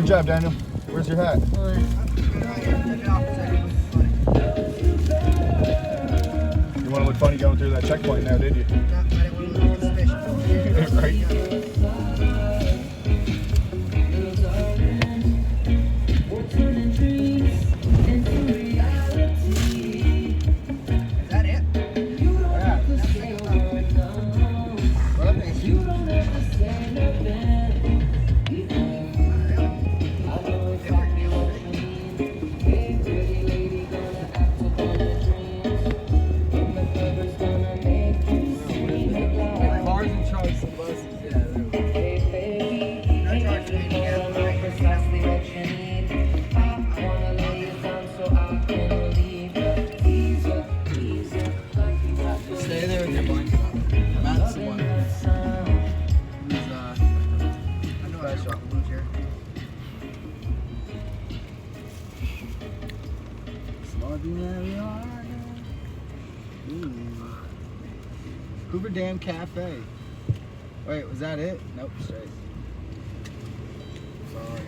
Good job, Daniel. Where's your hat? You want to look funny going through that checkpoint now, did you? No, I didn't want to look suspicious. Right. Is that it? Yeah. Well, thank you. Cars and trucks and buses, yeah. Not charging any gas, Stay there with your blanket on. Matt's the one who's, I know I shot the wheelchair. Hoover Dam Cafe. Wait, was that it? Nope, straight. Sorry.